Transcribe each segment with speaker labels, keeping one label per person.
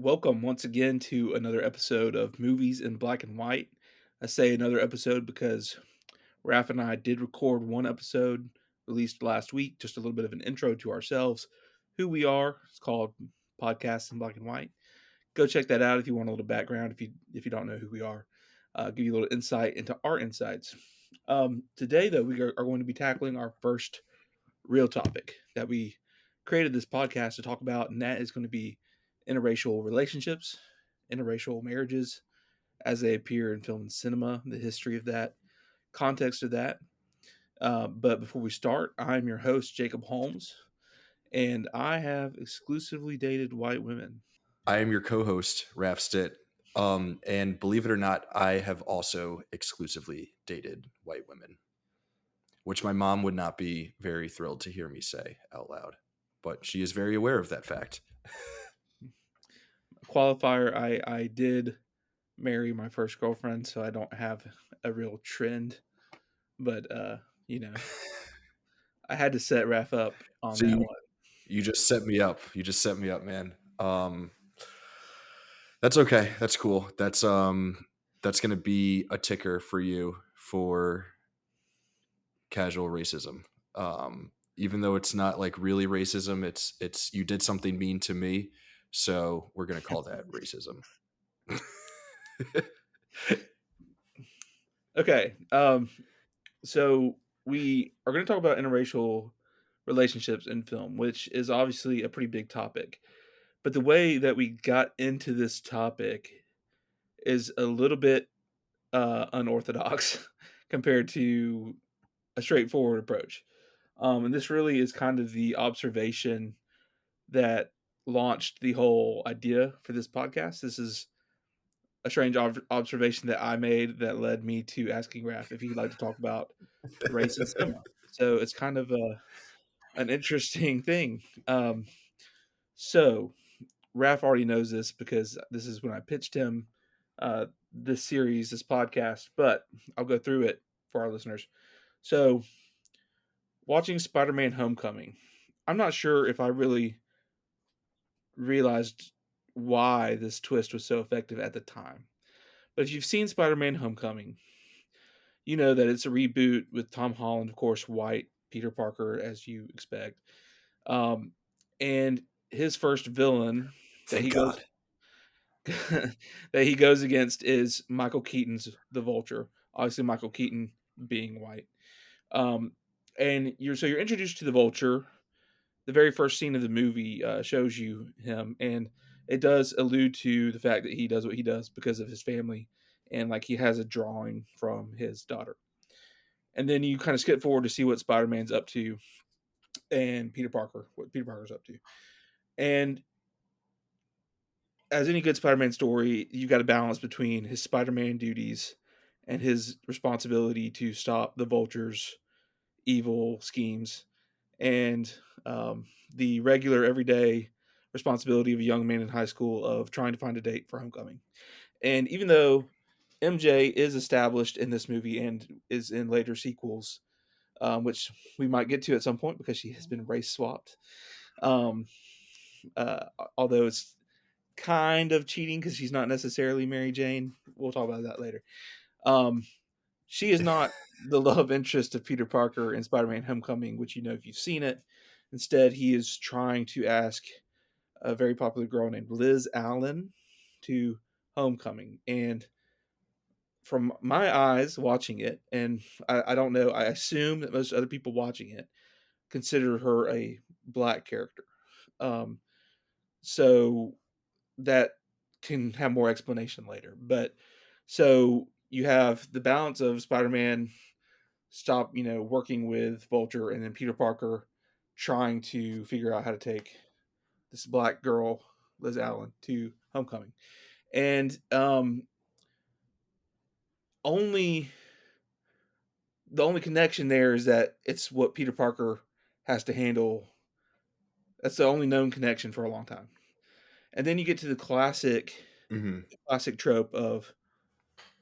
Speaker 1: Welcome once again to another episode of Movies in Black and White. I say another episode because Raph and I did record one episode released last week, just a little bit of an intro to ourselves, who we are. It's called Podcasts in Black and White. Go check that out if you want a little background. If you don't know who we are, give you a little insight into our insights. Today, though, we are going to be tackling our first real topic that we created this podcast to talk about, and that is going to be interracial relationships, interracial marriages as they appear in film and cinema, the history of that, context of that. But before we start, I'm your host, Jacob Holmes, and I have exclusively dated white women.
Speaker 2: I am your co-host, Raph Stitt. And believe it or not, I have also exclusively dated white women, which my mom would not be very thrilled to hear me say out loud, but she is very aware of that fact.
Speaker 1: Qualifier, I did marry my first girlfriend, so I don't have a real trend, but you know, I had to set Raph up on
Speaker 2: So
Speaker 1: that
Speaker 2: you
Speaker 1: one.
Speaker 2: you just set me up. You just set me up, man. That's okay. That's cool. That's gonna be a ticker for you for casual racism. Even though it's not like really racism, it's you did something mean to me, so we're gonna call that racism.
Speaker 1: Okay, so we are going to talk about interracial relationships in film, which is obviously a pretty big topic. But the way that we got into this topic is a little bit unorthodox compared to a straightforward approach. And this really is kind of the observation that launched the whole idea for this podcast. This is a strange observation that I made that led me to asking Raph if he'd like to talk about race in cinema. So it's kind of an interesting thing. So Raph already knows this because this is when I pitched him this series, this podcast, but I'll go through it for our listeners. So, watching Spider Man Homecoming, I'm not sure if I really realized why this twist was so effective at the time. But if you've seen Spider Man Homecoming, you know that it's a reboot with Tom Holland, of course, white, Peter Parker, as you expect. Um, and his first villain that
Speaker 2: Thank
Speaker 1: he goes
Speaker 2: God.
Speaker 1: that he goes against is Michael Keaton's the Vulture. Obviously, Michael Keaton being white. Um, and you're introduced to the Vulture. The very first scene of the movie shows you him, and it does allude to the fact that he does what he does because of his family, and like he has a drawing from his daughter. And then you kind of skip forward to see what Spider Man's up to, and what Peter Parker's up to. And as any good Spider-Man story, you've got a balance between his Spider-Man duties and his responsibility to stop the Vulture's evil schemes, and the regular, everyday responsibility of a young man in high school of trying to find a date for homecoming. And even though MJ is established in this movie and is in later sequels, which we might get to at some point because she has been race swapped. Um, uh, Although it's kind of cheating because she's not necessarily Mary Jane. We'll talk about that later. Um, she is not the love interest of Peter Parker in Spider-Man: Homecoming, which you know if you've seen it. Instead, he is trying to ask a very popular girl named Liz Allen to Homecoming, and from my eyes watching it, and I don't know, I assume that most other people watching it consider her a black character. Um, so that can have more explanation later. But so you have the balance of Spider-Man working with Vulture, and then Peter Parker trying to figure out how to take this black girl, Liz Allen, to Homecoming. And only the only connection there is that it's what Peter Parker has to handle. That's the only known connection for a long time. And then you get to the
Speaker 2: Hmm.
Speaker 1: classic trope of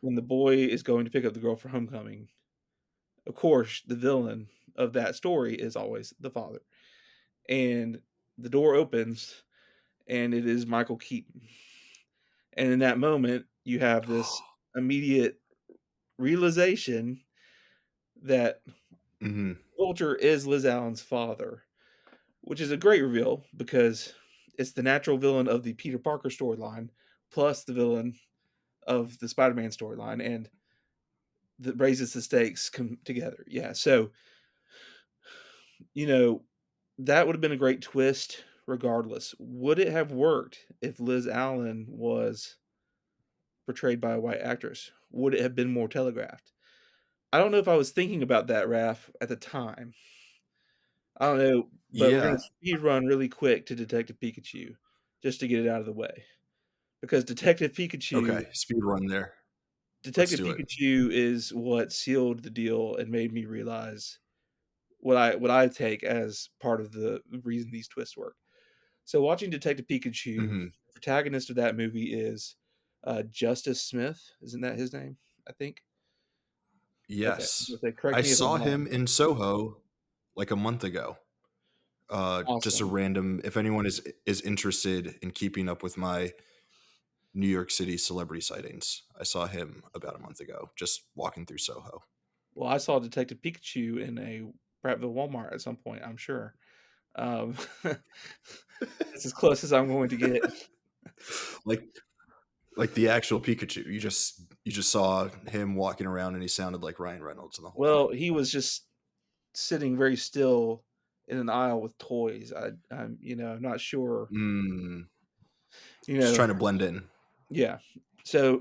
Speaker 1: when the boy is going to pick up the girl for homecoming. Of course, the villain of that story is always the father. And the door opens, and it is Michael Keaton. And in that moment, you have this immediate realization that
Speaker 2: Mhm.
Speaker 1: Vulture is Liz Allen's father, which is a great reveal because it's the natural villain of the Peter Parker storyline, plus the villain of the Spider-Man storyline, and that raises the stakes come together. Yeah, so you know that would have been a great twist. Regardless, would it have worked if Liz Allen was portrayed by a white actress? Would it have been more telegraphed? I don't know if I was thinking about that, Raph, at the time. I don't know, but we're gonna
Speaker 2: Yeah.
Speaker 1: speed run really quick to Detective Pikachu, just to get it out of the way. Because
Speaker 2: Okay. Speed run there. Let's
Speaker 1: Detective
Speaker 2: do it.
Speaker 1: Pikachu is what sealed the deal and made me realize what I take as part of the reason these twists work. So watching Detective Pikachu,
Speaker 2: Mhm.
Speaker 1: the protagonist of that movie is, Justice Smith, isn't that his name? I think? Okay,
Speaker 2: Yes.
Speaker 1: okay, correct
Speaker 2: I
Speaker 1: me if I'm
Speaker 2: saw
Speaker 1: wrong.
Speaker 2: him in Soho like a month ago. Just a
Speaker 1: Awesome.
Speaker 2: random if anyone is interested in keeping up with my New York City celebrity sightings, I saw him about a month ago just walking through Soho.
Speaker 1: Well, I saw Detective Pikachu in a Prattville Walmart at some point, I'm sure. Um, that's as close as I'm going to get.
Speaker 2: Like like the actual Pikachu. You just saw him walking around and he sounded like Ryan Reynolds and the whole
Speaker 1: Well,
Speaker 2: thing.
Speaker 1: he was just sitting very still in an aisle with toys. I'm not sure,
Speaker 2: Mm,
Speaker 1: you
Speaker 2: just
Speaker 1: know
Speaker 2: trying to blend in.
Speaker 1: yeah. So,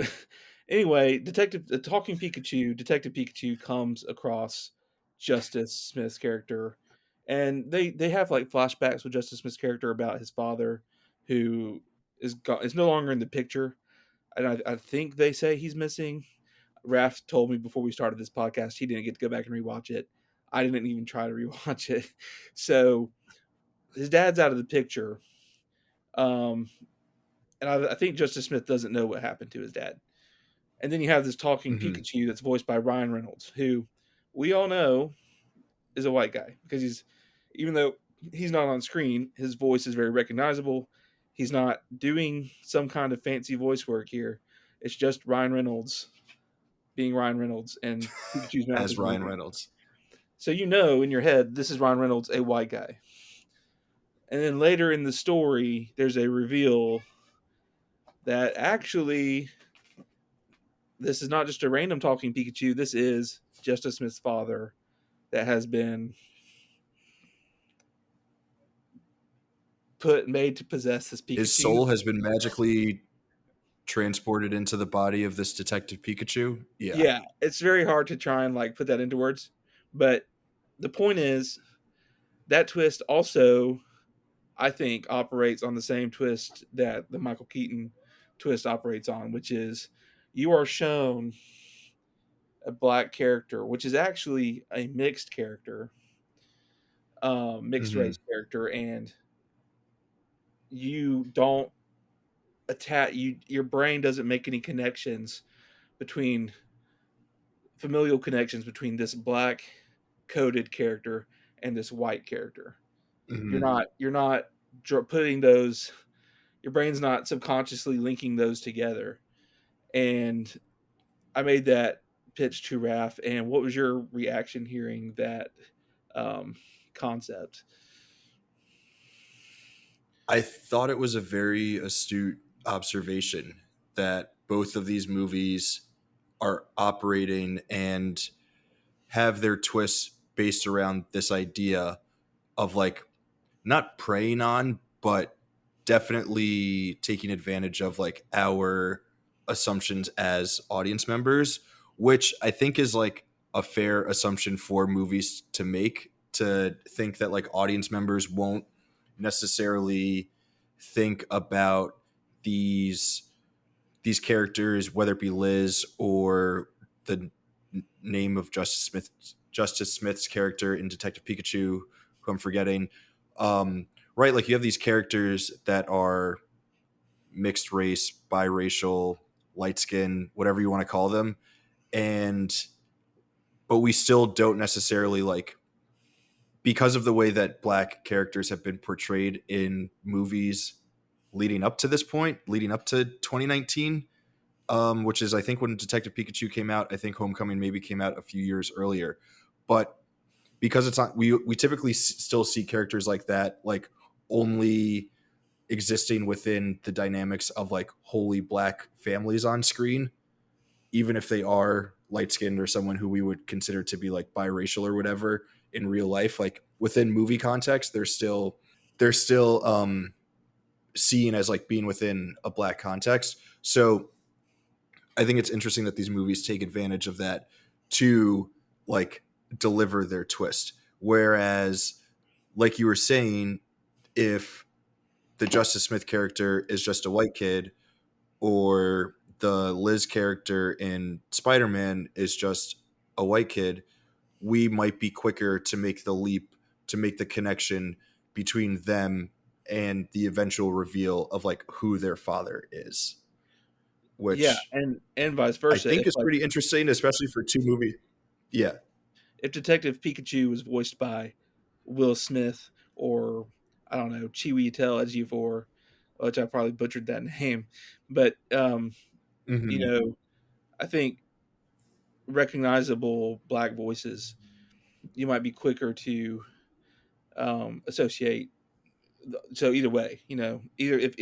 Speaker 1: anyway, Detective Pikachu comes across Justice Smith's character, and they have, like, flashbacks with Justice Smith's character about his father who is no longer in the picture, and I think they say he's missing. Raph told me before we started this podcast he didn't get to go back and rewatch it. I didn't even try to rewatch it. So, his dad's out of the picture, um, and I think Justice Smith doesn't know what happened to his dad. And then you have this talking
Speaker 2: Mhm,
Speaker 1: Pikachu that's voiced by Ryan Reynolds, who we all know is a white guy because even though he's not on screen, his voice is very recognizable. He's not doing some kind of fancy voice work here. It's just Ryan Reynolds being Ryan Reynolds, and Pikachu's mouth
Speaker 2: as
Speaker 1: is
Speaker 2: Ryan
Speaker 1: moving.
Speaker 2: Reynolds.
Speaker 1: So you know in your head, this is Ryan Reynolds, a white guy. And then later in the story, there's a reveal that actually this is not just a random talking Pikachu. This is Justice Smith's father that has been made to possess this
Speaker 2: His
Speaker 1: Pikachu.
Speaker 2: soul has been magically transported into the body of this Detective Pikachu? Yeah.
Speaker 1: Yeah, it's very hard to try and like put that into words, but the point is that twist also I think operates on the same twist that the Michael Keaton twist operates on, which is you are shown a black character, which is actually a mixed character, mixed
Speaker 2: Mhm,
Speaker 1: race character, and you don't your brain doesn't make any connections between familial connections between this black coded character and this white character. You're
Speaker 2: mhm.
Speaker 1: not you're not putting those your brain's not subconsciously linking those together. And I made that pitch to Raf. And what was your reaction hearing that um, concept?
Speaker 2: I thought it was a very astute observation that both of these movies are operating and have their twists based around this idea of like not preying on, but definitely taking advantage of like our assumptions as audience members, which I think is like a fair assumption for movies to make, to think that like audience members won't necessarily think about these these characters, whether it be Liz or the name of Justice Smith's character in Detective Pikachu, who I'm forgetting. Right, like you have these characters that are mixed race, biracial, light skin, whatever you want to call them, and but we still don't necessarily like, because of the way that black characters have been portrayed in movies leading up to this point, leading up to 2019, which is I think when Detective Pikachu came out. I think Homecoming maybe came out a few years earlier, but because it's not, we typically still see characters like that like only existing within the dynamics of like wholly black families on screen, even if they are light skinned or someone who we would consider to be like biracial or whatever in real life. Like within movie context, they're still seen as like being within a black context. So I think it's interesting that these movies take advantage of that to like deliver their twist. Whereas, like you were saying, if the Justice Smith character is just a white kid, or the Liz character in Spider Man is just a white kid, we might be quicker to make the leap, to make the connection between them and the eventual reveal of like who their father is,
Speaker 1: Yeah,
Speaker 2: which
Speaker 1: and vice
Speaker 2: I
Speaker 1: versa.
Speaker 2: think is pretty interesting, especially for two movies. Yeah.
Speaker 1: If Detective Pikachu was voiced by Will Smith or I don't know Chiwetel Ejiofor, which I probably butchered that name, but you
Speaker 2: Hmm.
Speaker 1: know, I think recognizable black voices, you might be quicker to associate. So either way, either if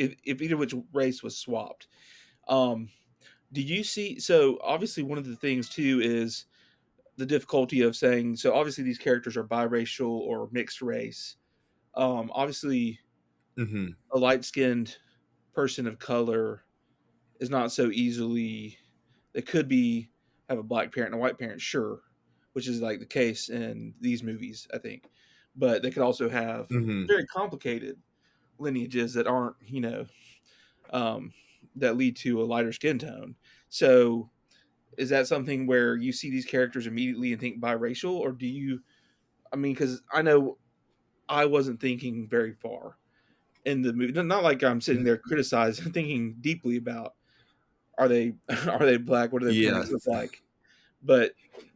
Speaker 1: either which race was swapped. Um, do you see? So obviously, one of the things too is the difficulty of saying. So obviously, these characters are biracial or mixed race. Obviously,
Speaker 2: Hmm.
Speaker 1: a light skinned person of color is not so easily. They could be have a black parent and a white parent, sure, which is like the case in these movies, I think. But they could also have
Speaker 2: Hmm.
Speaker 1: very complicated lineages that aren't, um, that lead to a lighter skin tone. So, is that something where you see these characters immediately and think biracial, or do you? I mean, because I know I wasn't thinking very far in the movie. Not like I'm sitting there criticizing, thinking deeply about are they are they black? What do their
Speaker 2: Yeah.
Speaker 1: parents look like? But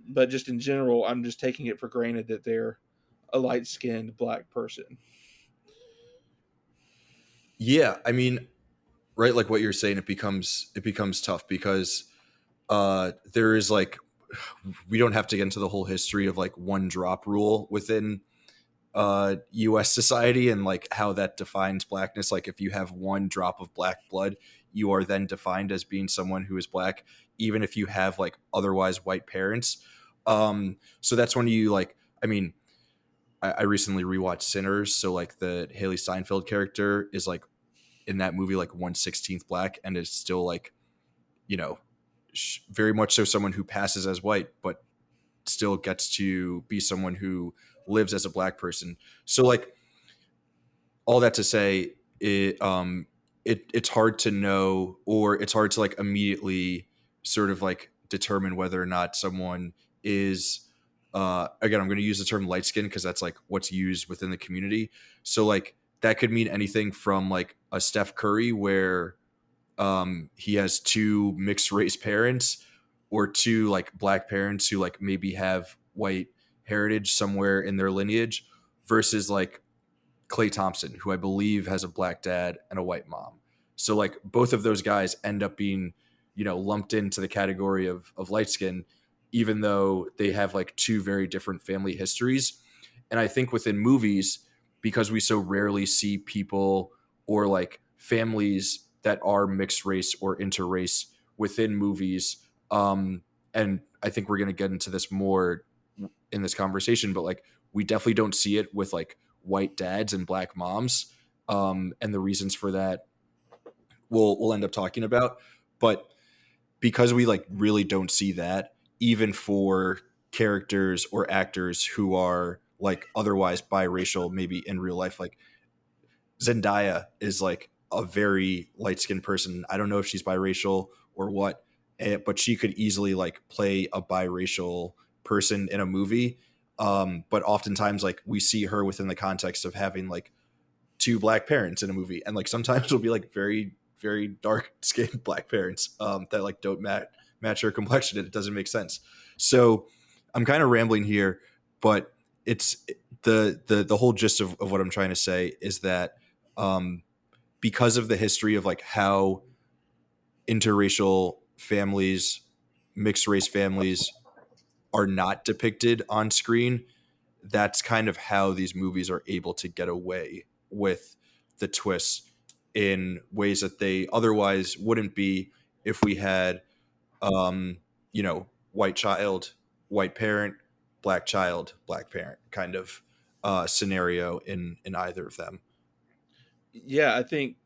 Speaker 1: but just in general, I'm just taking it for granted that they're a light skinned black person.
Speaker 2: Yeah. I mean, right, like what you're saying, it becomes tough because there is like, we don't have to get into the whole history of like one drop rule within US society and like how that defines blackness. Like if you have one drop of black blood, you are then defined as being someone who is black, even if you have like otherwise white parents. So that's when you like, I mean, I recently rewatched Sinners, so like the Haley Steinfeld character is like in that movie like 1/16th black and is still like, you know, very much so someone who passes as white, but still gets to be someone who lives as a black person. So like all that to say, it's hard to know, or it's hard to like immediately sort of like determine whether or not someone is again, I'm going to use the term light skin because that's like what's used within the community. So like that could mean anything from like a Steph Curry where he has two mixed race parents, or two like black parents who like maybe have white heritage somewhere in their lineage, versus like Clay Thompson, who I believe has a black dad and a white mom. So like both of those guys end up being, lumped into the category of light skin, even though they have like two very different family histories. And I think within movies, because we so rarely see people or like families that are mixed race or interrace within movies, and I think we're going to get into this more in this conversation, but like we definitely don't see it with like white dads and black moms, and the reasons for that we'll end up talking about. But because we like really don't see that, even for characters or actors who are like otherwise biracial, maybe in real life, like Zendaya is like a very light skinned person. I don't know if she's biracial or what, but she could easily like play a biracial person in a movie. But oftentimes, like we see her within the context of having like two black parents in a movie, and like sometimes it'll be like very very dark skinned black parents that like don't match her complexion, and it doesn't make sense. So I'm kind of rambling here, but it's the whole gist of what I'm trying to say is that um, because of the history of like how interracial families, mixed race families are not depicted on screen, that's kind of how these movies are able to get away with the twists in ways that they otherwise wouldn't be if we had um, white child, white parent, black parent kind of scenario in either of them.
Speaker 1: Yeah, I think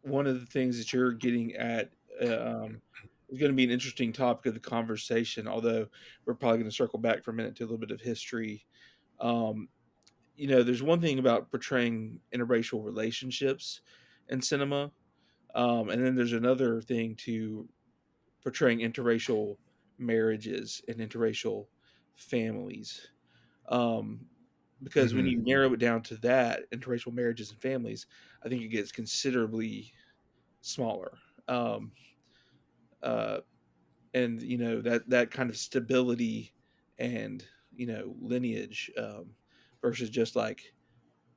Speaker 1: one of the things that you're getting at is going to be an interesting topic of the conversation. Although we're probably going to circle back for a minute to a little bit of history. Um, there's one thing about portraying interracial relationships in cinema, and then there's another thing to portraying interracial marriages and interracial families. Um, because when
Speaker 2: Hmm.
Speaker 1: you narrow it down to that, interracial marriages and families, I think it gets considerably smaller. Um, uh, and that kind of stability and lineage, versus just like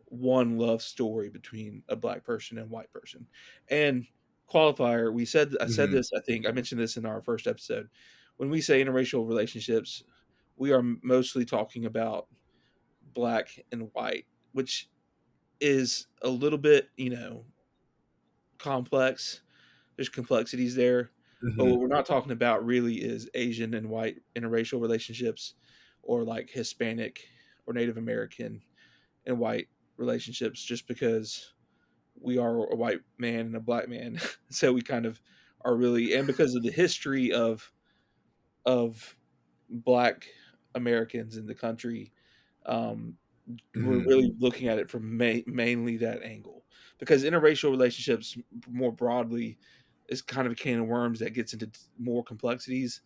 Speaker 1: one love story between a black person and white person. And qualifier, I said
Speaker 2: Hmm.
Speaker 1: this, I think I mentioned this in our first episode. When we say interracial relationships, we are mostly talking about black and white, which is a little bit, complex. There's complexities there. But what
Speaker 2: Hmm.
Speaker 1: we're not talking about really is Asian and white interracial relationships, or like Hispanic or Native American and white relationships, just because we are a white man and a black man. So we kind of are really, and because of the history of black Americans in the country, um, we're
Speaker 2: Hmm.
Speaker 1: really looking at it from mainly that angle, because interracial relationships more broadly is kind of a can of worms that gets into more complexities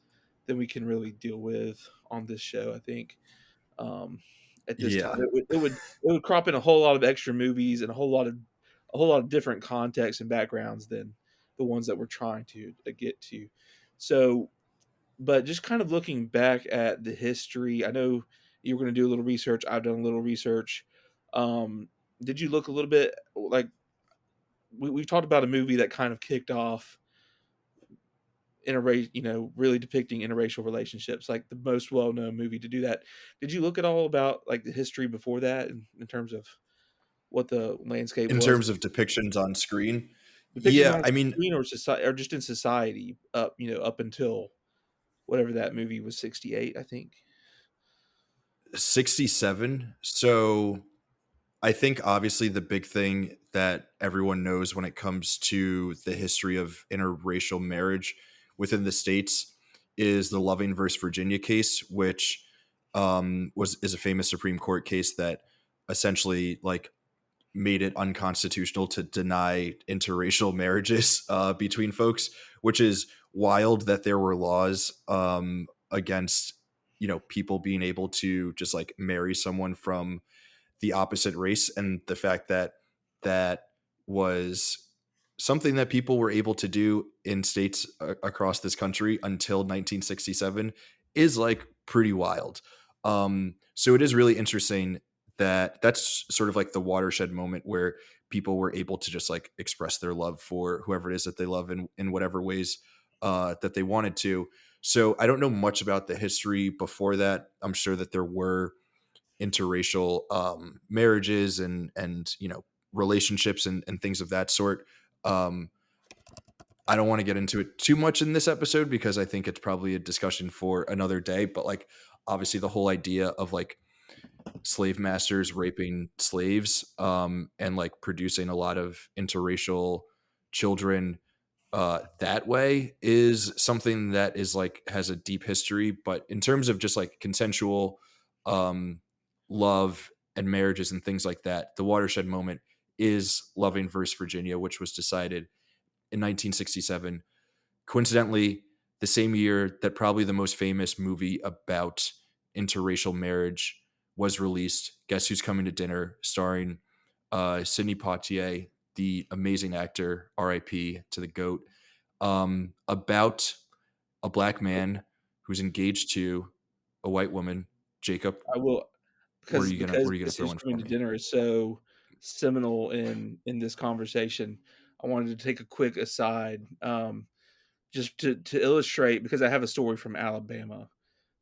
Speaker 1: than we can really deal with on this show. I think um, at this time
Speaker 2: Yeah.
Speaker 1: it would crop in a whole lot of extra movies and a whole lot of different contexts and backgrounds than the ones that we're trying to get to. So, but just kind of looking back at the history, I know you were going to do a little research. I've done a little research. Um, did you look a little bit like we've talked about a movie that kind of kicked off really depicting interracial relationships, like the most well-known movie to do that. Did you look at all about like the history before that in terms of what the landscape
Speaker 2: In
Speaker 1: was,
Speaker 2: terms of depictions on screen,
Speaker 1: depictions
Speaker 2: yeah,
Speaker 1: on
Speaker 2: I mean,
Speaker 1: screen or society, or just in society up until whatever that movie was, 68, I think.
Speaker 2: 67. So I think obviously the big thing that everyone knows when it comes to the history of interracial marriage within the states is the Loving versus Virginia case, which was is a famous Supreme Court case that essentially like made it unconstitutional to deny interracial marriages between folks, which is wild that there were laws against people being able to just like marry someone from the opposite race, and the fact that that was something that people were able to do in states across this country until 1967 is like pretty wild. So it is really interesting that that's sort of like the watershed moment where people were able to just like express their love for whoever it is that they love in whatever ways that they wanted to. So I don't know much about the history before that. I'm sure that there were interracial marriages and relationships and things of that sort. Um, I don't want to get into it too much in this episode because I think it's probably a discussion for another day. But like, obviously, the whole idea of like slave masters raping slaves and like producing a lot of interracial children that way is something that is like has a deep history. But in terms of just like consensual um, love and marriages and things like that, the watershed moment is Loving versus Virginia, which was decided in 1967. Coincidentally, the same year that probably the most famous movie about interracial marriage was released, Guess Who's Coming to Dinner, starring Sidney Poitier, the amazing actor, R.I.P. to the GOAT, about a black man who's engaged to a white woman. Jacob,
Speaker 1: I will,
Speaker 2: what are
Speaker 1: because
Speaker 2: you gonna
Speaker 1: because
Speaker 2: what are you gonna
Speaker 1: This
Speaker 2: throw
Speaker 1: Is
Speaker 2: in
Speaker 1: Coming
Speaker 2: for
Speaker 1: to
Speaker 2: me?
Speaker 1: Dinner is so seminal in this conversation, I wanted to take a quick aside, just to illustrate because I have a story from Alabama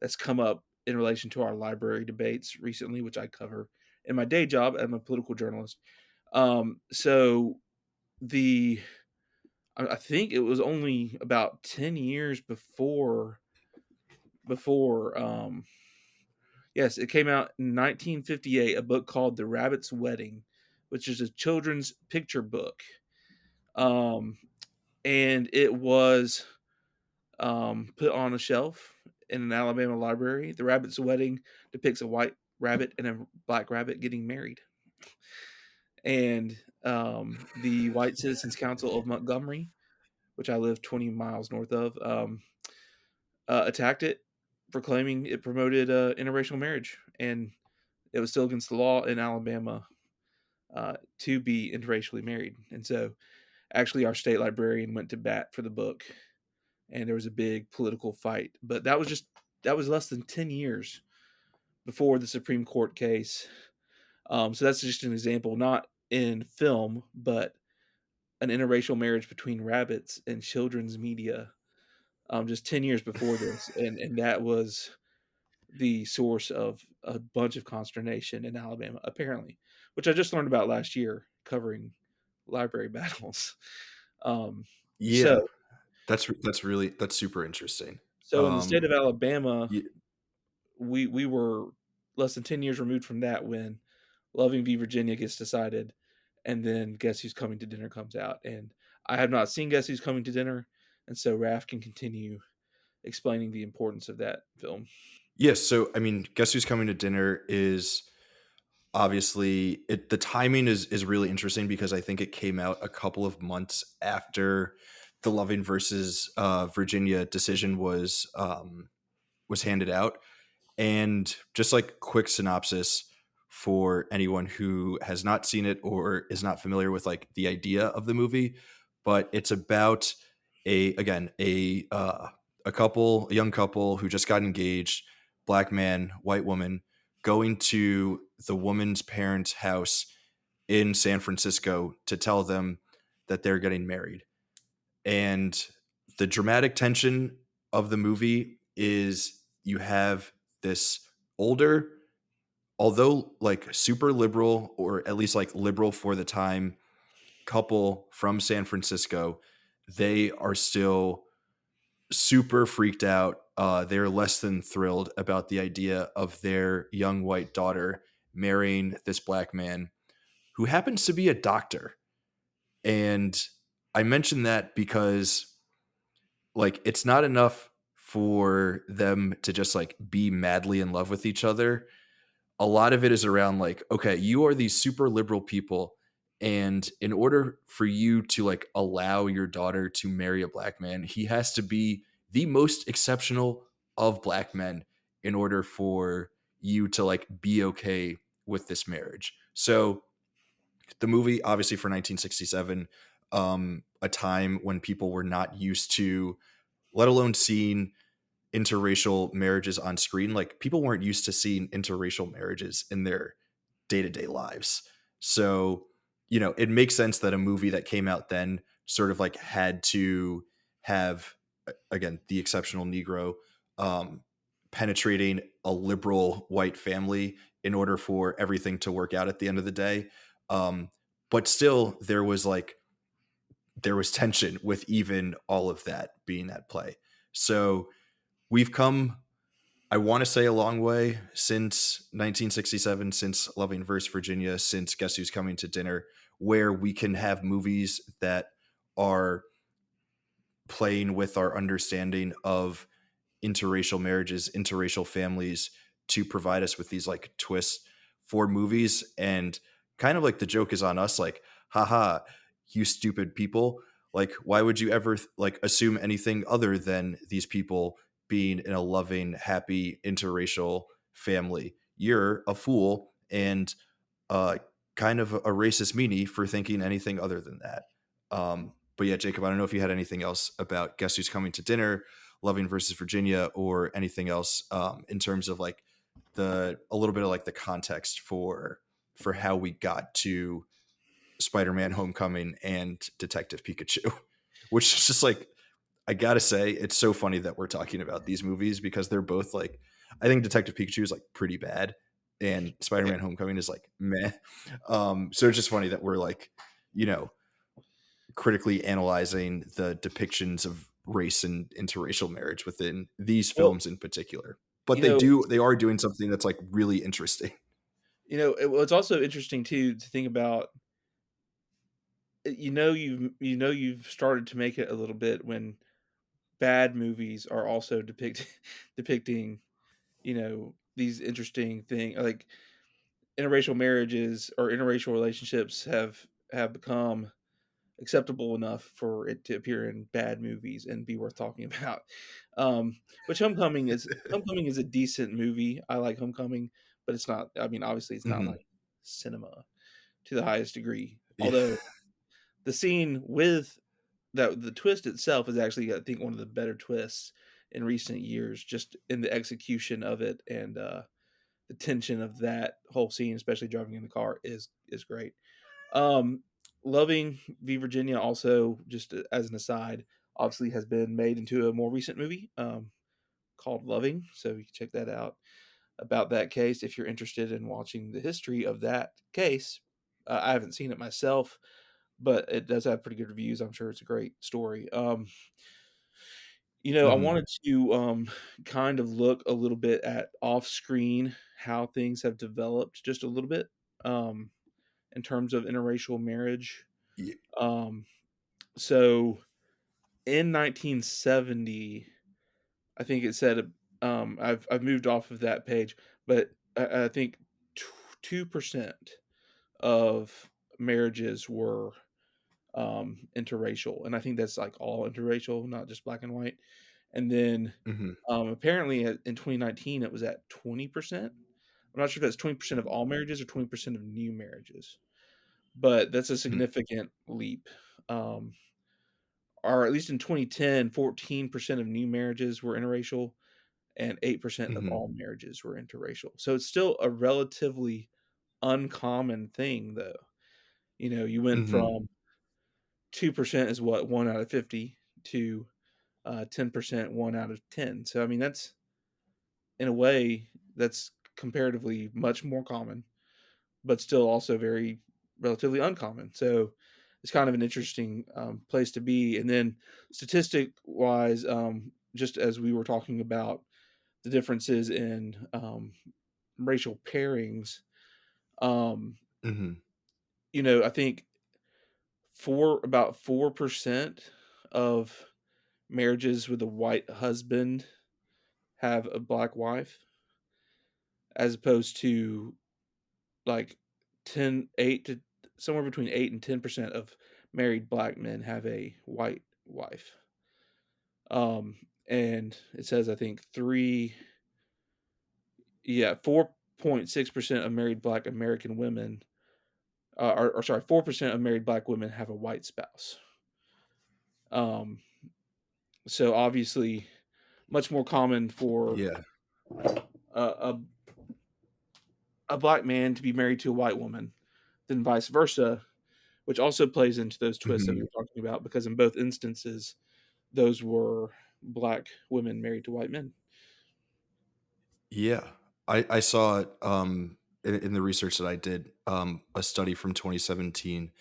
Speaker 1: that's come up in relation to our library debates recently, which I cover in my day job. I'm a political journalist. So the I think it was only about 10 years before yes, it came out in 1958, a book called The Rabbit's Wedding, which is a children's picture book. Um, and it was put on a shelf in an Alabama library. The Rabbit's Wedding depicts a white rabbit and a black rabbit getting married. And the White Citizens Council of Montgomery, which I live 20 miles north of, attacked it, proclaiming it promoted interracial marriage. And it was still against the law in Alabama to be interracially married. And so, actually, our state librarian went to bat for the book, and there was a big political fight. But that was less than 10 years before the Supreme Court case. So that's just an example, not in film, but an interracial marriage between rabbits and children's media. Just 10 years before this, and that was the source of a bunch of consternation in Alabama, apparently, which I just learned about last year covering library battles. Um, so,
Speaker 2: Yeah, that's super interesting.
Speaker 1: so in the state of Alabama,
Speaker 2: Ye
Speaker 1: we were less than 10 years removed from that when Loving v. Virginia gets decided, and then Guess Who's Coming to Dinner comes out, and I have not seen Guess Who's Coming to Dinner, and so Raph can continue explaining the importance of that film.
Speaker 2: yes, so, I mean, Guess Who's Coming to Dinner is obviously the timing is really interesting because I think it came out a couple of months after the Loving versus, Virginia decision was handed out. And just like quick synopsis for anyone who has not seen it or is not familiar with like the idea of the movie, but it's about a young couple who just got engaged, black man, white woman, going to the woman's parents' house in San Francisco to tell them that they're getting married. And the dramatic tension of the movie is you have this older, although like super liberal or at least like liberal for the time couple from San Francisco. They are still super freaked out. They're less than thrilled about the idea of their young white daughter marrying this black man who happens to be a doctor. And I mention that because like it's not enough for them to just like be madly in love with each other. A lot of it is around like, okay, you are these super liberal people, and in order for you to like allow your daughter to marry a black man, he has to be the most exceptional of black men in order for you to like be okay with this marriage. So the movie obviously for 1967, a time when people were not used to, let alone seeing interracial marriages on screen. Like people weren't used to seeing interracial marriages in their day-to-day lives. So, you know, it makes sense that a movie that came out then sort of like had to have again the exceptional Negro um, penetrating a liberal white family in order for everything to work out at the end of the day. Um, but still, there was tension with even all of that being at play. So we've come, I want to say, a long way since 1967, since Loving vs. Virginia, since Guess Who's Coming to Dinner, where we can have movies that are playing with our understanding of interracial marriages, interracial families to provide us with these like twists for movies. And kind of like the joke is on us, like, haha, you stupid people. Like, why would you ever like assume anything other than these people being in a loving, happy, interracial family? You're a fool and uh, kind of a racist meanie for thinking anything other than that. But yeah, Jacob, I don't know if you had anything else about Guess Who's Coming to Dinner, Loving versus Virginia, or anything else in terms of like the a little bit of like the context for how we got to Spider-Man: Homecoming and Detective Pikachu, which is just like I gotta say, it's so funny that we're talking about these movies because they're both like I think Detective Pikachu is like pretty bad, and
Speaker 1: Yeah.
Speaker 2: Spider-Man: Homecoming is like meh. So it's just funny that we're like, you know, critically analyzing the depictions of race and interracial marriage within these
Speaker 1: Well,
Speaker 2: films in particular. But
Speaker 1: you know
Speaker 2: they are doing something that's like really interesting.
Speaker 1: it's also interesting too to think about, you've started to make it a little bit when bad movies are also depicting, these interesting like interracial marriages or interracial relationships have become acceptable enough for it to appear in bad movies and be worth talking about. Which Homecoming is a decent movie. I like Homecoming, but it's not. I mean, obviously, it's not
Speaker 2: Mhm.
Speaker 1: like cinema to the highest degree.
Speaker 2: Yeah.
Speaker 1: Although the scene with that the twist itself is actually, I think, one of the better twists in recent years, just in the execution of it and the tension of that whole scene, especially driving in the car, is great. Um, Loving v Virginia also, just as an aside, obviously has been made into a more recent movie called Loving, so you can check that out about that case if you're interested in watching the history of that case. I haven't seen it myself, but it does have pretty good reviews. I'm sure it's a great story. I
Speaker 2: Mhm.
Speaker 1: wanted to kind of look a little bit at off screen how things have developed just a little bit um, in terms of interracial marriage.
Speaker 2: Ye
Speaker 1: Um, so in 1970, I think it said, I've moved off of that page, but I think 2% of marriages were interracial, and I think that's like all interracial, not just black and white. And then
Speaker 2: Mhm.
Speaker 1: apparently in 2019 it was at 20%. I'm not sure if that's 20% of all marriages or 20% of new marriages, but that's a
Speaker 2: Mhm.
Speaker 1: significant leap. Um, or at least in 2010, 14% of new marriages were interracial and 8% of
Speaker 2: Mhm.
Speaker 1: all marriages were interracial. So it's still a relatively uncommon thing, though. You went
Speaker 2: Mhm.
Speaker 1: from 2% is what, 1 out of 50 to 10%, 1 out of 10. So, I mean, that's in a way, that's comparatively much more common, but still also very relatively uncommon. So it's kind of an interesting place to be. And then statistic wise, just as we were talking about the differences in racial pairings, um,
Speaker 2: Mhm.
Speaker 1: I think about 4% of marriages with a white husband have a black wife, as opposed to like 8 to somewhere between 8 and 10% of married black men have a white wife. And it says, I think 4.6% of married black American women, or sorry, 4% of married black women have a white spouse. Um, so obviously, much more common for
Speaker 2: Yeah.
Speaker 1: a, a, a black man to be married to a white woman than vice versa, which also plays into those twists that we
Speaker 2: Mhm.
Speaker 1: were talking about, because in both instances, those were black women married to white men.
Speaker 2: Yeah. I saw, in the research that I did, a study from 2017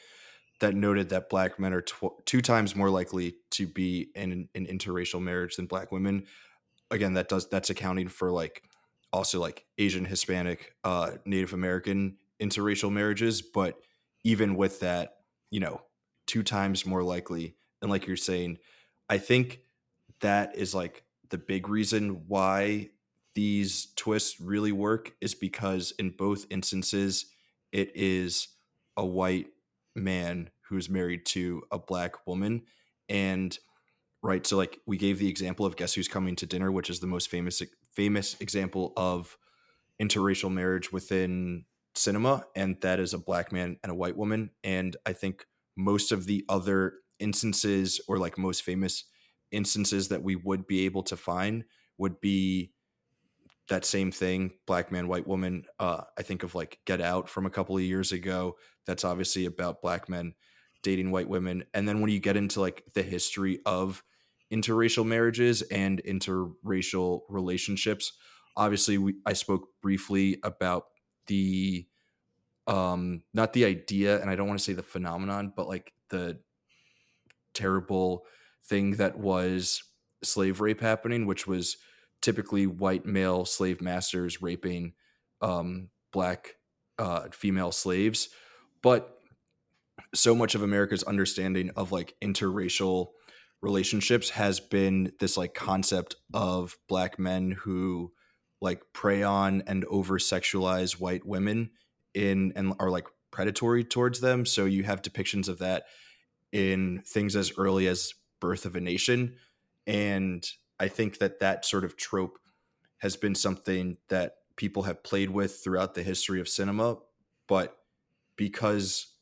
Speaker 2: that noted that black men are 2 times more likely to be in an interracial marriage than black women. Again, that's accounting for, like, also, like, Asian, Hispanic, Native American interracial marriages, but even with that, you know, 2 times more likely, and like you're saying, I think that is, like, the big reason why these twists really work is because in both instances, it is a white man who's married to a black woman, and right, so, like, we gave the example of Guess Who's Coming to Dinner, which is the most famous example of interracial marriage within cinema, and that is a black man and a white woman, and I think most of the other instances or, like, most famous instances that we would be able to find would be that same thing, black man, white woman. I think of like Get Out from a couple of years ago. That's obviously about black men dating white women. And then when you get into like the history of interracial marriages and interracial relationships, obviously I spoke briefly about the not the idea, and I don't want to say the phenomenon, but like the terrible thing that was slave rape happening, which was typically white male slave masters raping black female slaves. But so much of America's understanding of like interracial relationships has been this like concept of black men who like prey on and over sexualize white women in and are like predatory towards them. So you have depictions of that in things as early as Birth of a Nation. And I think that that sort of trope has been something that people have played with throughout the history of cinema. But because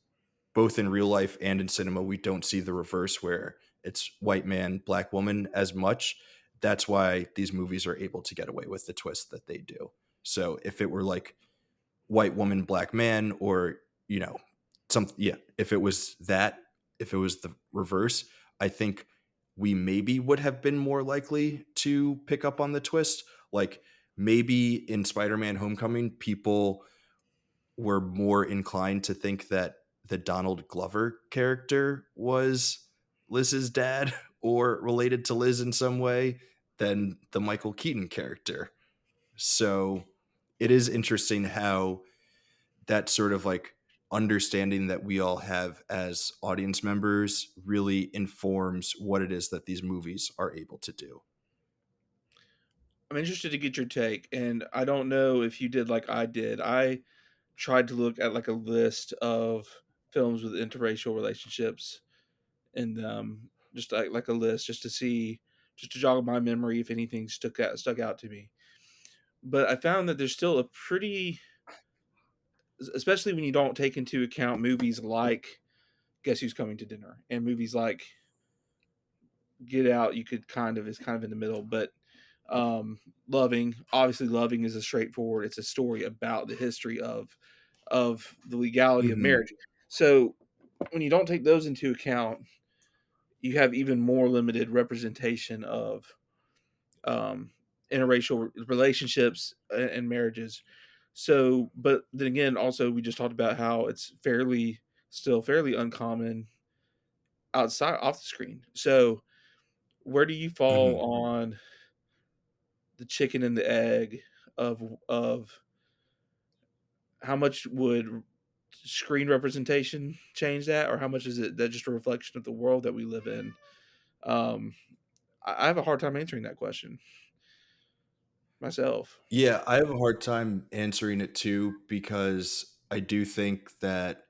Speaker 2: both in real life and in cinema, we don't see the reverse where it's white man, black woman as much. That's why these movies are able to get away with the twist that they do. So if it were like white woman, black man, or you know, some yeah, if it was that, if it was the reverse, I think we maybe would have been more likely to pick up on the twist. Like maybe in Spider-Man Homecoming, people were more inclined to think that the Donald Glover character was Liz's dad or related to Liz in some way than the Michael Keaton character. So it is interesting how that sort of like understanding that we all have as audience members really informs what it is that these movies are able to do.
Speaker 1: I'm interested to get your take, and I don't know if you did like I did. I tried to look at like a list of films with interracial relationships, and just like a list just to see, just to jog my memory if anything stuck out to me. But I found that there's still a pretty, especially when you don't take into account movies like Guess Who's Coming to Dinner and movies like Get Out. You could kind of is kind of in the middle, but Loving, obviously Loving is a straightforward. It's a story about the history of the legality of
Speaker 2: Mhm.
Speaker 1: marriage. So when you don't take those into account, you have even more limited representation of um, interracial relationships and marriages. So, but then again, also we just talked about how it's still fairly uncommon outside off the screen. So, where do you
Speaker 2: Mhm.
Speaker 1: fall on the chicken and the egg of how much would screen representation change that, or how much is it that just a reflection of the world that we live in? Um, I have a hard time answering that question myself.
Speaker 2: Yeah, I have a hard time answering it too because I do think that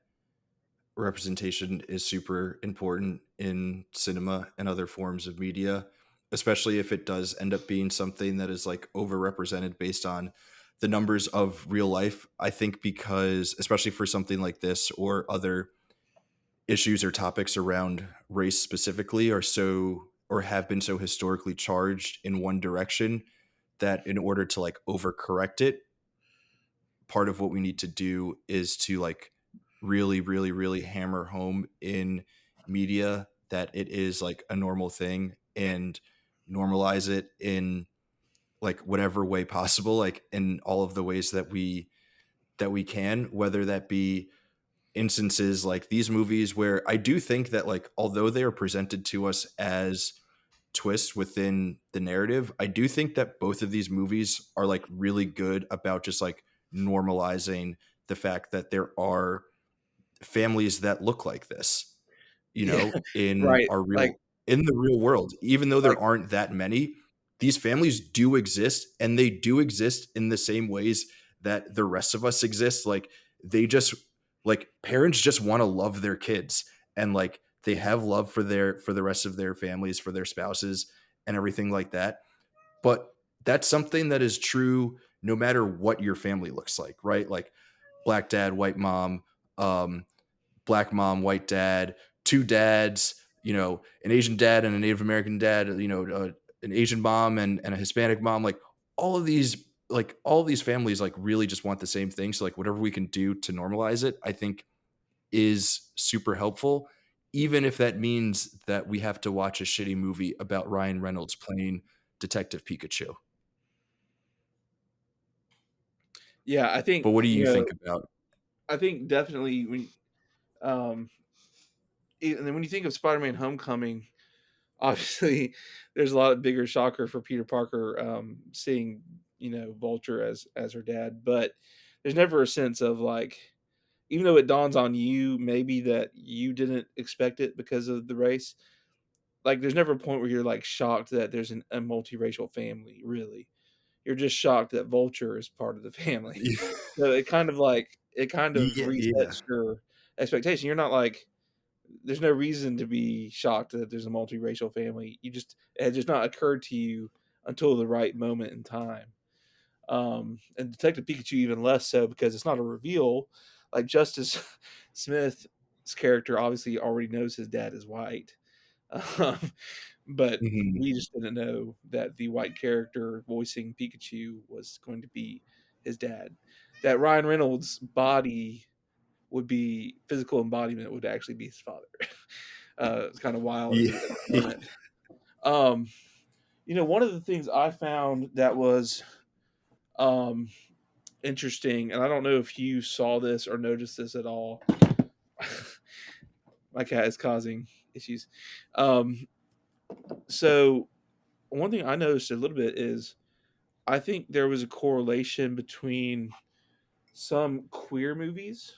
Speaker 2: representation is super important in cinema and other forms of media, especially if it does end up being something that is like overrepresented based on the numbers of real life. I think because, especially for something like this or other issues or topics around race specifically, are so or have been so historically charged in one direction that in order to like overcorrect it, part of what we need to do is to like really really really hammer home in media that it is like a normal thing and normalize it in like whatever way possible, like in all of the ways that we can, whether that be instances like these movies where I do think that like although they are presented to us as twists within the narrative, I do think that both of these movies are like really good about just like normalizing the fact that there are families that look like this, you
Speaker 1: Yeah,
Speaker 2: know, in
Speaker 1: right.
Speaker 2: our real in the real world. Even though there
Speaker 1: Like
Speaker 2: aren't that many, these families do exist and they do exist in the same ways that the rest of us exist. Like they just like parents just want to love their kids and like they have love for the rest of their families, for their spouses and everything like that. But that's something that is true no matter what your family looks like, right? Like black dad, white mom, um, black mom, white dad, two dads, you know, an Asian dad and a Native American dad, you know, an Asian mom and a Hispanic mom, like all of these like all these families like really just want the same thing. So like whatever we can do to normalize it, I think is super helpful, even if that means that we have to watch a shitty movie about Ryan Reynolds playing Detective Pikachu.
Speaker 1: Yeah, I
Speaker 2: But
Speaker 1: think,
Speaker 2: what do you think about
Speaker 1: I think definitely when, um, and then when you think of Spider-Man: Homecoming, obviously, there's a lot bigger shocker for Peter Parker, seeing, Vulture as her dad, but there's never a sense of, like, even though it dawns on you maybe that you didn't expect it because of the race, like, there's never a point where you're, like, shocked that there's a multiracial family, really. You're just shocked that Vulture is part of the family. So it kind of
Speaker 2: Yeah, yeah.
Speaker 1: resets your expectation. You're not like, there's no reason to be shocked that there's a multiracial family. It had just not occurred to you until the right moment in time. And Detective Pikachu even less so because it's not a reveal. Like Justice Smith's character obviously already knows his dad is white, um, but
Speaker 2: Mhm.
Speaker 1: we just didn't know that the white character voicing Pikachu was going to be his dad. That Ryan Reynolds' body would be physical embodiment would actually be his father. It's kind of wild
Speaker 2: Yeah.
Speaker 1: at the moment. Um, one of the things I found that was um, interesting, and I don't know if you saw this or noticed this at all. My cat is causing issues. Um, so one thing I noticed a little bit is I think there was a correlation between some queer movies.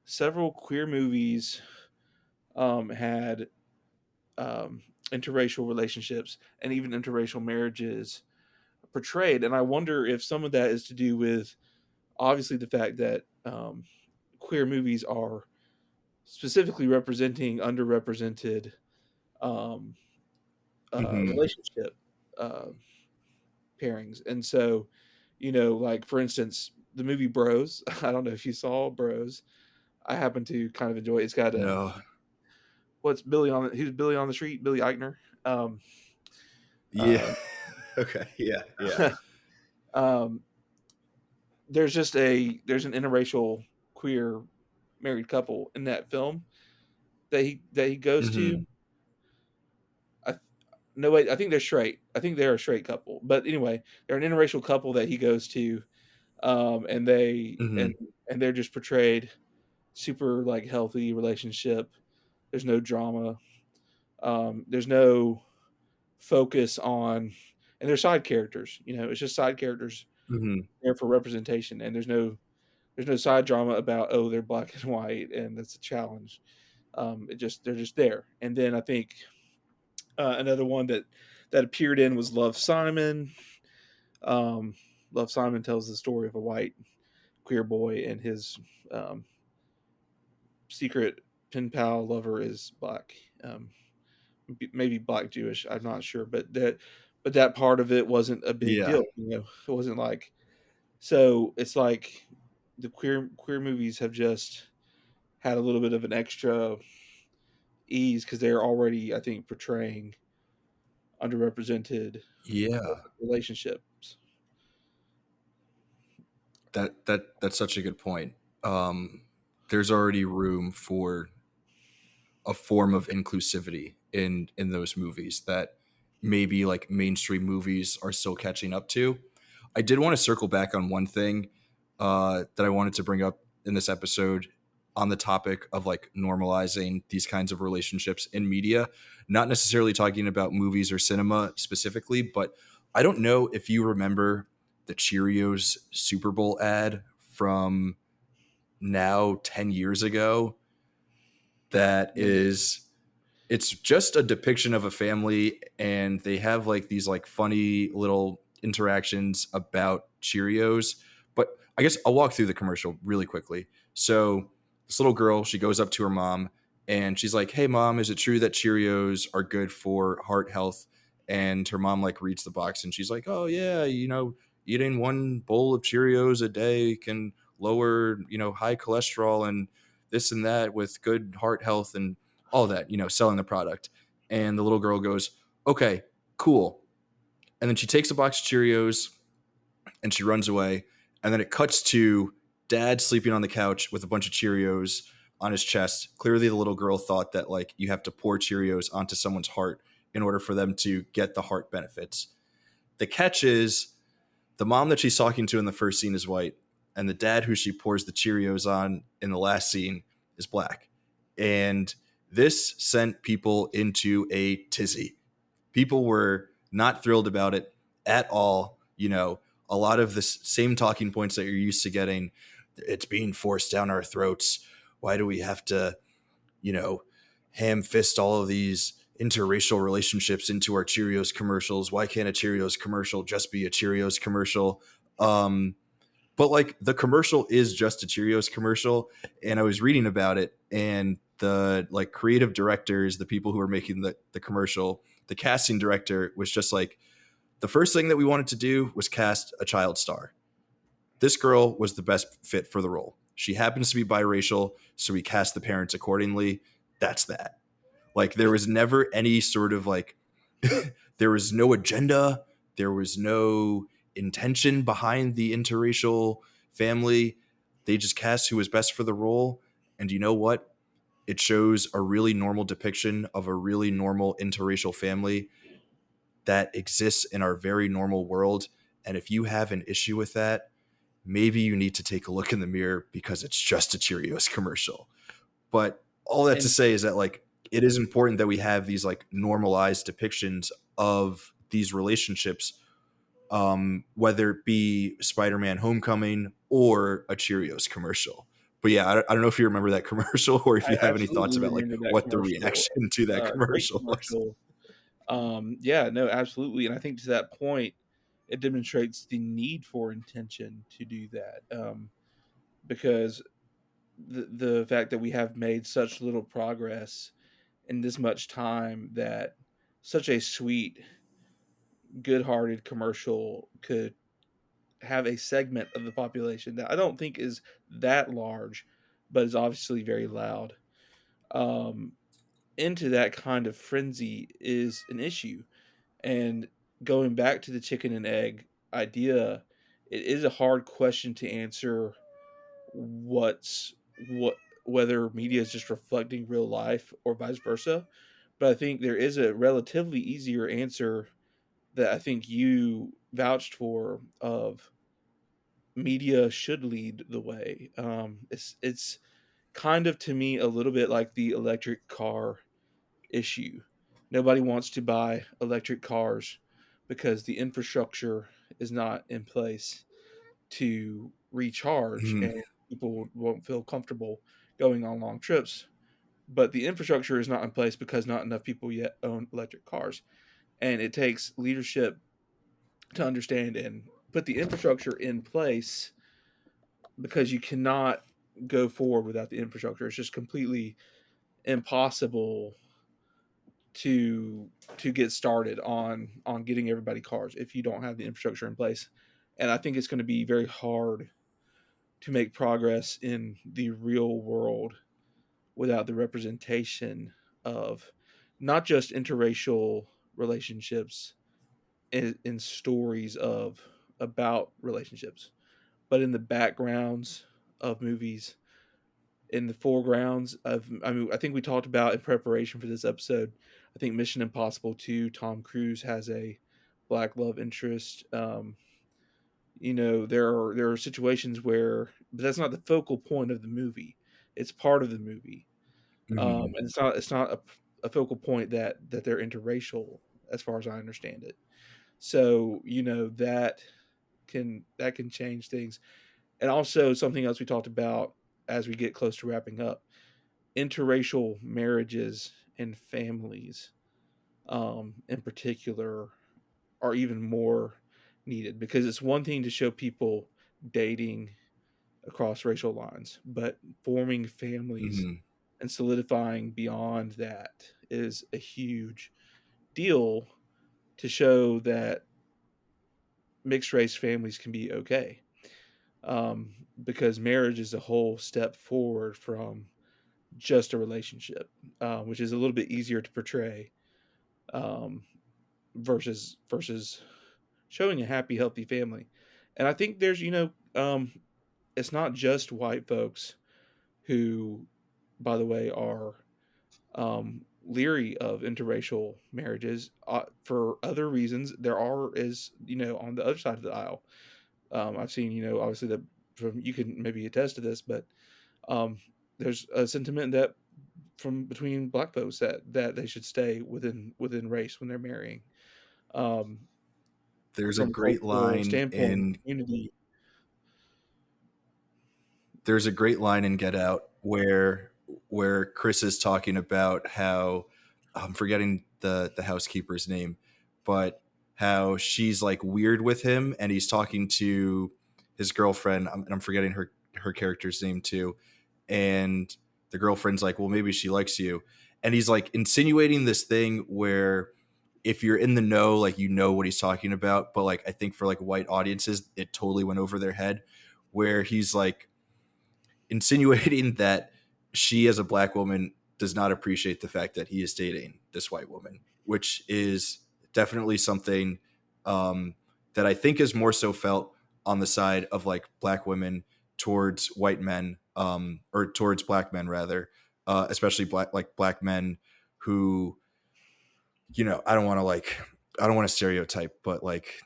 Speaker 1: Several queer movies had interracial relationships and even interracial marriages portrayed. And I wonder if some of that is to do with obviously the fact that queer movies are specifically representing underrepresented um,
Speaker 2: Mhm.
Speaker 1: relationship uh, pairings. And so, like for instance, the movie Bros. I don't know if you saw Bros. I happen to kind of enjoy it. It's got
Speaker 2: No.
Speaker 1: what's Billy on? Who's Billy on the Street? Billy Eichner. Um,
Speaker 2: Yeah.
Speaker 1: uh,
Speaker 2: Okay. Yeah, yeah.
Speaker 1: um, there's an interracial queer married couple in that film that he goes to.
Speaker 2: Mhm.
Speaker 1: I No wait, I think they're straight. I think they're a straight couple. But anyway, they're an interracial couple that he goes to, and
Speaker 2: Mhm.
Speaker 1: and they're just portrayed super like healthy relationship. There's no drama. There's no focus on, and they're side characters. It's just side characters
Speaker 2: Mhm.
Speaker 1: there for representation, and there's no side drama about, oh, they're black and white and that's a challenge. They're just there. And then I think another one that appeared in was Love Simon. Um, Love Simon tells the story of a white queer boy and his um, secret pen pal lover is black, maybe black Jewish. I'm not sure, but that part of it wasn't a big
Speaker 2: Yeah.
Speaker 1: deal. It wasn't like, so. It's like the queer movies have just had a little bit of an extra ease because they're already, I think, portraying underrepresented
Speaker 2: Yeah.
Speaker 1: relationships.
Speaker 2: That's such a good point. Um, there's already room for a form of inclusivity in those movies that maybe like mainstream movies are still catching up to. I did want to circle back on one thing that I wanted to bring up in this episode on the topic of like normalizing these kinds of relationships in media. Not necessarily talking about movies or cinema specifically, but I don't know if you remember the Cheerios Super Bowl ad from now 10 years ago that is it's just a depiction of a family and they have like these like funny little interactions about Cheerios. But I guess I'll walk through the commercial really quickly. So this little girl, she goes up to her mom and she's like, "Hey mom, is it true that Cheerios are good for heart health?" And her mom like reads the box and she's like, "Oh yeah, eating one bowl of Cheerios a day can lower, high cholesterol and this and that with good heart health and all that, selling the product." And the little girl goes, "Okay, cool." And then she takes a box of Cheerios and she runs away. And then it cuts to dad sleeping on the couch with a bunch of Cheerios on his chest. Clearly, the little girl thought that like you have to pour Cheerios onto someone's heart in order for them to get the heart benefits. The catch is the mom that she's talking to in the first scene is white, and the dad who she pours the Cheerios on in the last scene is black. And this sent people into a tizzy. People were not thrilled about it at all. You know, a lot of the same talking points that you're used to getting. It's being forced down our throats. Why do we have to, you know, ham fist all of these interracial relationships into our Cheerios commercials? Why can't a Cheerios commercial just be a Cheerios commercial? But like the commercial is just a Cheerios commercial, and I was reading about it, and the like creative directors, the people who are making the commercial, the casting director was just like, the first thing that we wanted to do was cast a child star. This girl was the best fit for the role. She happens to be biracial, so we cast the parents accordingly. That's that. Like there was never any sort of like there was no agenda, there was no intention behind the interracial family. They just cast who was best for the role. And you know what? It shows a really normal depiction of a really normal interracial family that exists in our very normal world. And if you have an issue with that, maybe you need to take a look in the mirror because it's just a Cheerios commercial. But all that to
Speaker 1: And
Speaker 2: say is that like it is important that we have these like normalized depictions of these relationships, whether it be Spider-Man Homecoming or a Cheerios commercial. But yeah, I don't know if you remember that commercial or if
Speaker 1: I
Speaker 2: you have any thoughts
Speaker 1: absolutely
Speaker 2: about like
Speaker 1: remember that
Speaker 2: what the
Speaker 1: commercial.
Speaker 2: reaction to that
Speaker 1: Great
Speaker 2: commercial was.
Speaker 1: commercial. Yeah, no, absolutely, and I think to that point, it demonstrates the need for intention to do that, because the fact that we have made such little progress in this much time that such a sweet, good-hearted commercial could have a segment of the population that I don't think is that large, but is obviously very loud, um, into that kind of frenzy is an issue. And going back to the chicken and egg idea, it is a hard question to answer what's what whether media is just reflecting real life or vice versa. But I think there is a relatively easier answer that I think you vouched for of media should lead the way. It's kind of to me a little bit like the electric car issue. Nobody wants to buy electric cars because the infrastructure is not in place to recharge
Speaker 2: Mhm.
Speaker 1: and people won't feel comfortable going on long trips. But the infrastructure is not in place because not enough people yet own electric cars. And it takes leadership to understand and put the infrastructure in place because you cannot go forward without the infrastructure. It's just completely impossible to get started on getting everybody cars if you don't have the infrastructure in place. And I think it's going to be very hard to make progress in the real world without the representation of not just interracial relationships in stories of about relationships, but in the backgrounds of movies, in the foregrounds of, I mean, I think we talked about in preparation for this episode, I think Mission Impossible 2, Tom Cruise has a black love interest. There are situations where, but that's not the focal point of the movie. It's part of the movie.
Speaker 2: Mhm.
Speaker 1: And it's not a focal point that they're interracial as far as I understand it. So, that can change things. And also something else we talked about as we get close to wrapping up, interracial marriages and families, in particular, are even more needed because it's one thing to show people dating across racial lines, but forming families
Speaker 2: Mhm.
Speaker 1: and solidifying beyond that is a huge deal to show that mixed race families can be okay. Because marriage is a whole step forward from just a relationship, which is a little bit easier to portray, um, versus showing a happy, healthy family. And I think there's, it's not just white folks who, by the way, are leery of interracial marriages for other reasons. There are, is on the other side of the aisle. I've seen, obviously that from you can maybe attest to this, but um, there's a sentiment that from between black folks that they should stay within race when they're marrying. Um,
Speaker 2: There's a
Speaker 1: from a
Speaker 2: great
Speaker 1: cultural
Speaker 2: line
Speaker 1: standpoint,
Speaker 2: in
Speaker 1: community.
Speaker 2: there's a great line in Get Out where Chris is talking about how I'm forgetting the housekeeper's name, but how she's like weird with him, and he's talking to his girlfriend. And I'm forgetting her character's name too, and the girlfriend's like, "Well, maybe she likes you," and he's like insinuating this thing where if you're in the know, like you know what he's talking about, but like I think for like white audiences, it totally went over their head, where he's like insinuating that she, as a black woman, does not appreciate the fact that he is dating this white woman, which is definitely something that I think is more so felt on the side of like black women towards white men, or towards black men rather, especially black men who, I don't want to I don't want to stereotype, but like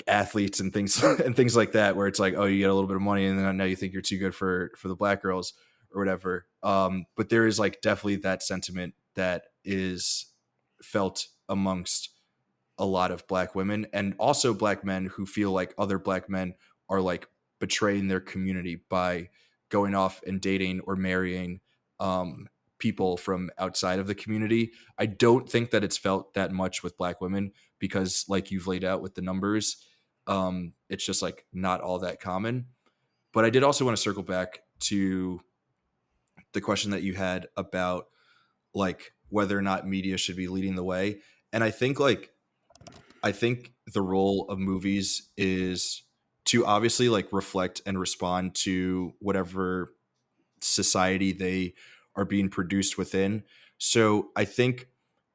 Speaker 2: athletes and things and things like that, where it's like, oh, you get a little bit of money and then now you think you're too good for the black girls or whatever. But there is like definitely that sentiment that is felt amongst a lot of black women and also black men who feel like other black men are like betraying their community by going off and dating or marrying people from outside of the community. I don't think that it's felt that much with black women because, like you've laid out with the numbers, it's just like not all that common. But I did also want to circle back to the question that you had about like whether or not media should be leading the way. And I think the role of movies is to obviously like reflect and respond to whatever society they are being produced within. So I think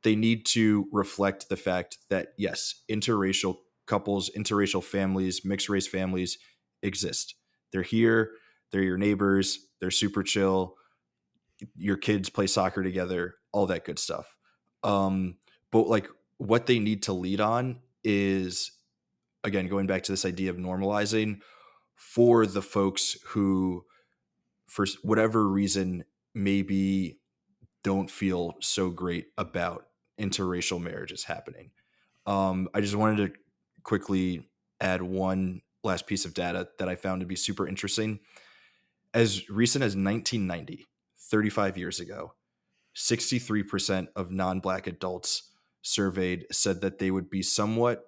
Speaker 2: they need to reflect the fact that yes, interracial couples, interracial families, mixed race families exist. They're here, they're your neighbors, they're super chill, your kids play soccer together, all that good stuff. But like what they need to lead on is again going back to this idea of normalizing for the folks who for whatever reason maybe don't feel so great about interracial marriages happening. I just wanted to quickly add one last piece of data that I found to be super interesting. As recent as 1990, 35 years ago, 63% of non black adults surveyed said that they would be somewhat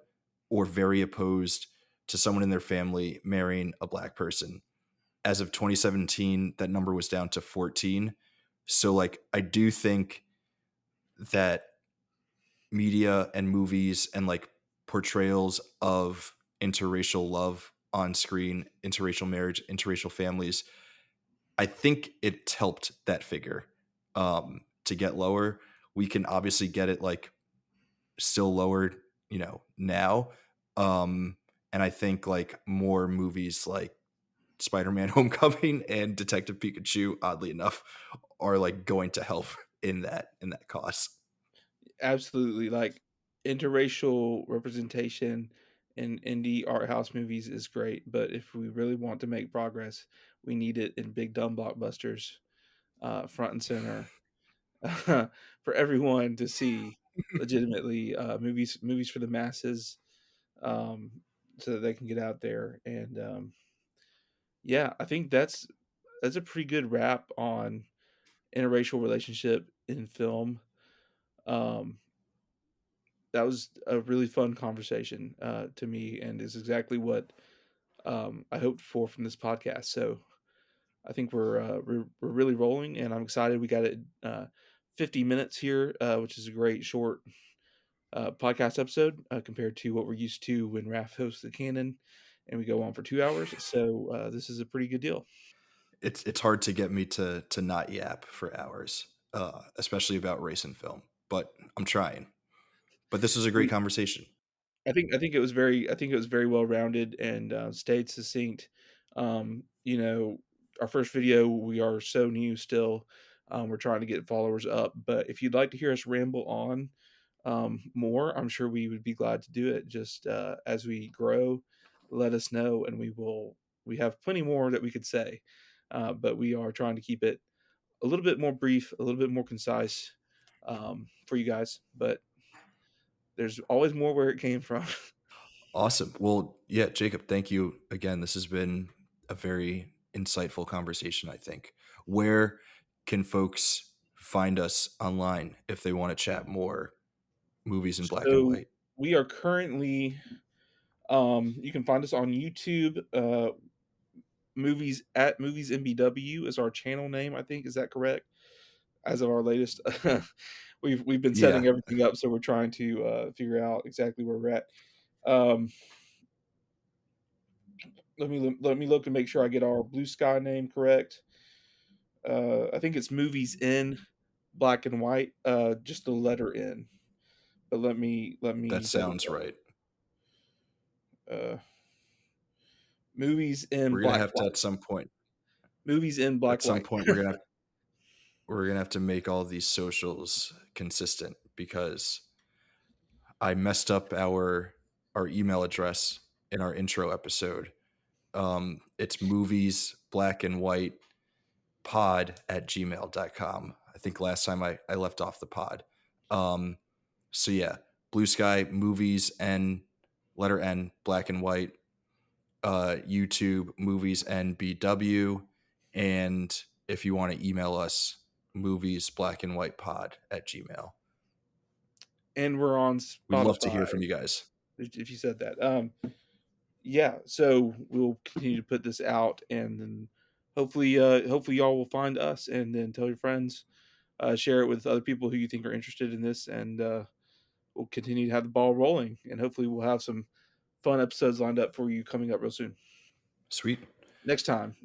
Speaker 2: or very opposed to someone in their family marrying a black person. As of 2017, that number was down to 14. So, like, I do think that media and movies and like portrayals of interracial love on screen, interracial marriage, interracial families, I think it helped that figure to get lower. We can obviously get it like still lower, now. Um, and I think like more movies like Spider-Man Homecoming and Detective Pikachu, oddly enough, are like going to help in that cause.
Speaker 1: Absolutely, like, interracial representation in indie art house movies is great, but if we really want to make progress, we need it in big dumb blockbusters, front and center, for everyone to see legitimately, movies for the masses, um, so that they can get out there, and, yeah, I think that's a pretty good wrap on interracial relationship in film. Um, that was a really fun conversation to me, and is exactly what I hoped for from this podcast. So I think we're really rolling, and I'm excited. We got it 50 minutes here, which is a great short podcast episode compared to what we're used to when Raph hosts the canon, and we go on for 2 hours. So this is a pretty good deal.
Speaker 2: It's hard to get me to not yap for hours, especially about race and film. But I'm trying. But this was a great
Speaker 1: We
Speaker 2: conversation.
Speaker 1: I think it was very well rounded and, stayed succinct. You know, our first video, we are so new still. We're trying to get followers up, but if you'd like to hear us ramble on, more, I'm sure we would be glad to do it. Just, as we grow, let us know, and we have plenty more that we could say, but we are trying to keep it a little bit more brief, a little bit more concise, for you guys, but there's always more where it came from.
Speaker 2: Awesome. Well, yeah, Jacob, thank you again. This has been a very insightful conversation, I think. Where can folks find us online if they want to chat more movies in black and
Speaker 1: So
Speaker 2: white?
Speaker 1: we are currently, you can find us on YouTube. Movies MBW is our channel name. I think, is that correct? As of our latest, we've been
Speaker 2: Yeah,
Speaker 1: setting everything up, so we're trying to figure out exactly where we're at. Um, let me look and make sure I get our Blue Sky name correct. I think it's movies in black and white. Just the letter N. But let
Speaker 2: that
Speaker 1: me double
Speaker 2: sounds right.
Speaker 1: check. Movies in
Speaker 2: We're gonna
Speaker 1: black
Speaker 2: have to
Speaker 1: white. Movies in
Speaker 2: at
Speaker 1: black
Speaker 2: some
Speaker 1: white.
Speaker 2: point we're gonna have to make all these socials consistent because I messed up our email address in our intro episode. It's movies black and white pod@gmail.com. I think last time I left off the pod. Um, so yeah, Blue Sky movies and letter N black and white, YouTube movies NBW, and if you want to email us, movies black and white pod@gmail.
Speaker 1: And we're on
Speaker 2: We'd love to
Speaker 1: Spotify,
Speaker 2: hear from you guys.
Speaker 1: if you said that. Yeah, so we'll continue to put this out, and then hopefully y'all will find us, and then tell your friends, share it with other people who you think are interested in this, and we'll continue to have the ball rolling, and hopefully we'll have some fun episodes lined up for you coming up real soon.
Speaker 2: Sweet.
Speaker 1: Next time.